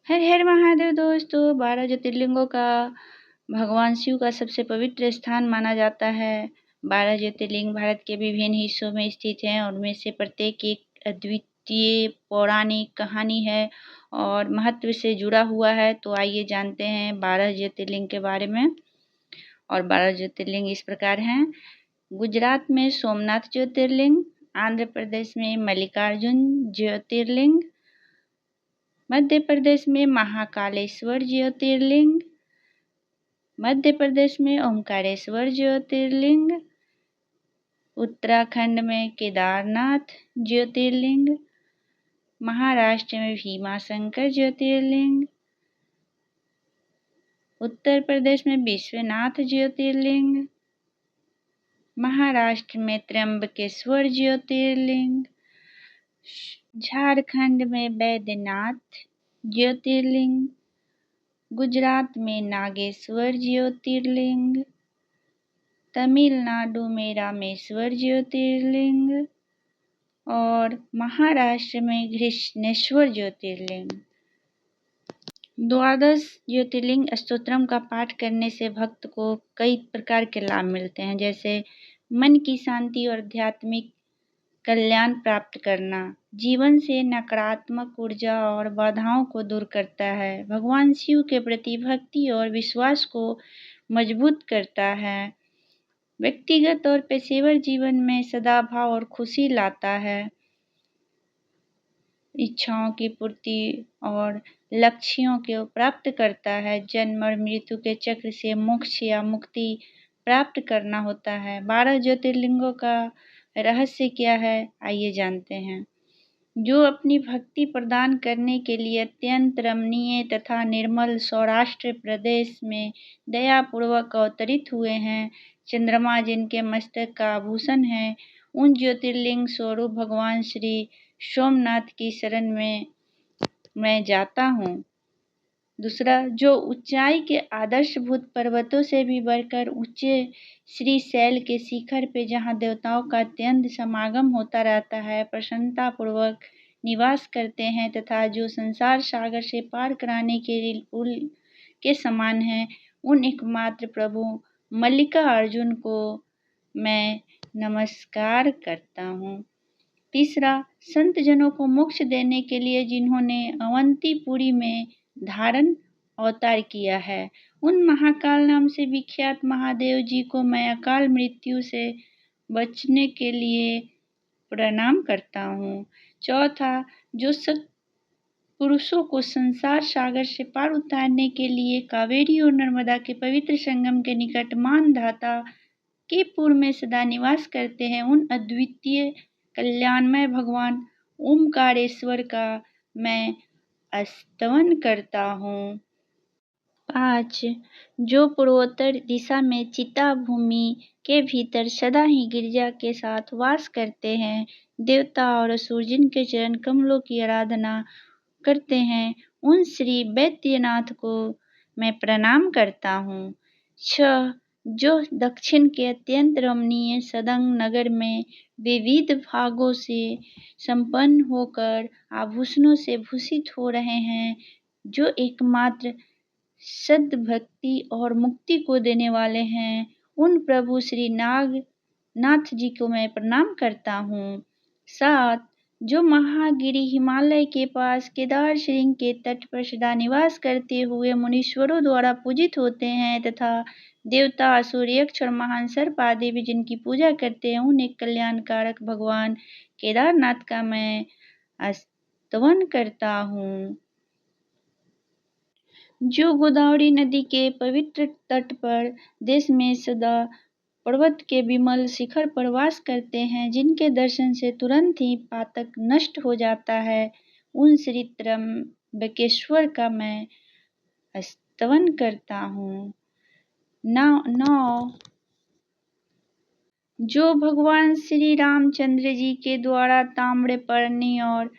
हर हर महादेव दोस्तों। 12 ज्योतिर्लिंगों का भगवान शिव का सबसे पवित्र स्थान माना जाता है। 12 ज्योतिर्लिंग भारत के विभिन्न हिस्सों में स्थित हैं और उनमें से प्रत्येक एक अद्वितीय पौराणिक कहानी है और महत्व से जुड़ा हुआ है। तो आइए जानते हैं 12 ज्योतिर्लिंग के बारे में। और 12 ज्योतिर्लिंग इस प्रकार हैं। गुजरात में सोमनाथ ज्योतिर्लिंग, आंध्र प्रदेश में मल्लिकार्जुन ज्योतिर्लिंग, मध्य प्रदेश में महाकालेश्वर ज्योतिर्लिंग, मध्य प्रदेश में ओमकारेश्वर ज्योतिर्लिंग, उत्तराखंड में केदारनाथ ज्योतिर्लिंग, महाराष्ट्र में भीमाशंकर ज्योतिर्लिंग, उत्तर प्रदेश में विश्वनाथ ज्योतिर्लिंग, महाराष्ट्र में त्र्यंबकेश्वर ज्योतिर्लिंग, झारखंड में बैद्यनाथ ज्योतिर्लिंग, गुजरात में नागेश्वर ज्योतिर्लिंग, तमिलनाडु में रामेश्वर ज्योतिर्लिंग और महाराष्ट्र में घृष्णेश्वर ज्योतिर्लिंग। 12 ज्योतिर्लिंग स्तोत्रम का पाठ करने से भक्त को कई प्रकार के लाभ मिलते हैं, जैसे मन की शांति और आध्यात्मिक कल्याण प्राप्त करना, जीवन से नकारात्मक ऊर्जा और बाधाओं को दूर करता है, भगवान शिव के प्रति भक्ति और विश्वास को मजबूत करता है, व्यक्तिगत और पेशेवर जीवन में सद्भाव और खुशी लाता है, इच्छाओं की पूर्ति और लक्ष्यों को प्राप्त करता है, जन्म और मृत्यु के चक्र से मोक्ष या मुक्ति प्राप्त करना होता है। 12 ज्योतिर्लिंगों का रहस्य क्या है, आइए जानते हैं। जो अपनी भक्ति प्रदान करने के लिए अत्यंत रमणीय तथा निर्मल सौराष्ट्र प्रदेश में दयापूर्वक अवतरित हुए हैं, चंद्रमा जिनके मस्तक का आभूषण है, उन ज्योतिर्लिंग स्वरूप भगवान श्री सोमनाथ की शरण में मैं जाता हूँ। दूसरा, जो ऊंचाई के आदर्शभूत पर्वतों से भी बढ़कर ऊंचे श्री शैल के शिखर पे, जहाँ देवताओं का अत्यंत समागम होता रहता है, प्रसन्नता पूर्वक निवास करते हैं तथा जो संसार सागर से पार कराने के लिए पुल के समान है, उन एकमात्र प्रभु मल्लिकार्जुन को मैं नमस्कार करता हूँ। तीसरा, संत जनों को मोक्ष देने के लिए जिन्होंने अवंतीपुरी में धारण अवतार किया है, उन महाकाल नाम से विख्यात महादेव जी को मैं अकाल मृत्यु से बचने के लिए प्रणाम करता हूँ। चौथा, जो पुरुषों को संसार सागर से पार उतारने के लिए कावेरी और नर्मदा के पवित्र संगम के निकट मानधाता के पूर्व में सदा निवास करते हैं, उन अद्वितीय कल्याणमय भगवान ओमकारेश्वर का मैं स्तवन करता हूँ। 5, जो पूर्वोत्तर दिशा में चिता भूमि के भीतर सदा ही गिरजा के साथ वास करते हैं, देवता और असुर जिनके चरण कमलों की आराधना करते हैं, उन श्री बैद्यनाथ को मैं प्रणाम करता हूँ। 6, जो दक्षिण के अत्यंत रमणीय सदंग नगर में विविध भागों से संपन्न होकर आभूषणों से भूषित हो रहे हैं, जो एकमात्र सद्भक्ति और मुक्ति को देने वाले हैं, उन प्रभु श्री नागनाथ जी को मैं प्रणाम करता हूँ। 7, जो महागिरी हिमालय के पास केदार श्रृंग के तट पर सदा निवास करते हुए मुनीश्वरों द्वारा पूजित होते हैं तथा देवता असुर यक्ष और महान सर्प आदि भी जिनकी पूजा करते हैं, उन एक कल्याणकारक भगवान केदारनाथ का मैं स्तवन करता हूँ। जो गोदावरी नदी के पवित्र तट पर देश में सदा पर्वत के विमल शिखर पर वास करते हैं, जिनके दर्शन से तुरंत ही पातक नष्ट हो जाता है, उन श्री त्र्यंबकेश्वर का मैं स्तवन करता हूँ। 9, जो भगवान श्री रामचंद्र जी के द्वारा ताम्रपर्णी और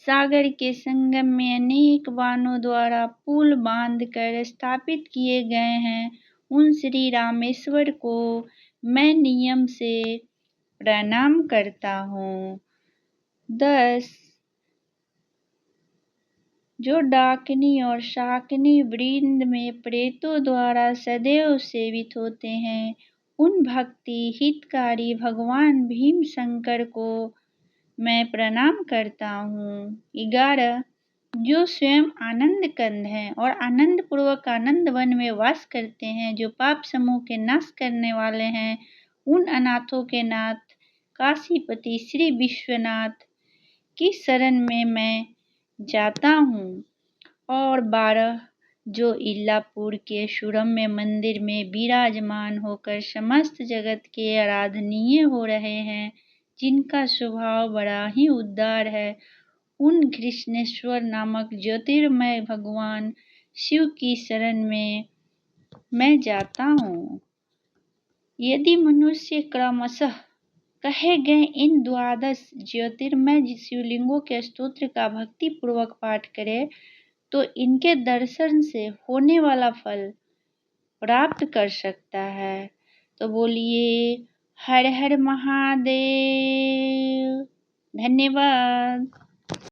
सागर के संगम में अनेक बाणों द्वारा पुल बांध कर स्थापित किए गए हैं, उन श्री रामेश्वर को मैं नियम से प्रणाम करता हूँ। 10, जो डाकिनी और शाकिनी वृंद में प्रेतों द्वारा सदैव सेवित होते हैं, उन भक्ति हितकारी भगवान भीम शंकर को मैं प्रणाम करता हूँ। 11 जो स्वयं आनंद कंद हैं और आनंद पूर्वक आनंद वन में वास करते हैं, जो पाप समूह के नाश करने वाले हैं, उन अनाथों के नाथ काशीपति श्री विश्वनाथ की शरण में मैं जाता हूँ। और 12 जो इल्लापुर के सुरम्य मंदिर में विराजमान होकर समस्त जगत के आराधनीय हो रहे हैं, जिनका स्वभाव बड़ा ही उदार है, उन कृष्णेश्वर नामक ज्योतिर्मय भगवान शिव की शरण में मैं जाता हूँ। यदि मनुष्य क्रमशः कहे गए इन 12 ज्योतिर्मय शिवलिंगों के स्तोत्र का भक्ति पूर्वक पाठ करे, तो इनके दर्शन से होने वाला फल प्राप्त कर सकता है। तो बोलिए हर हर महादेव। धन्यवाद।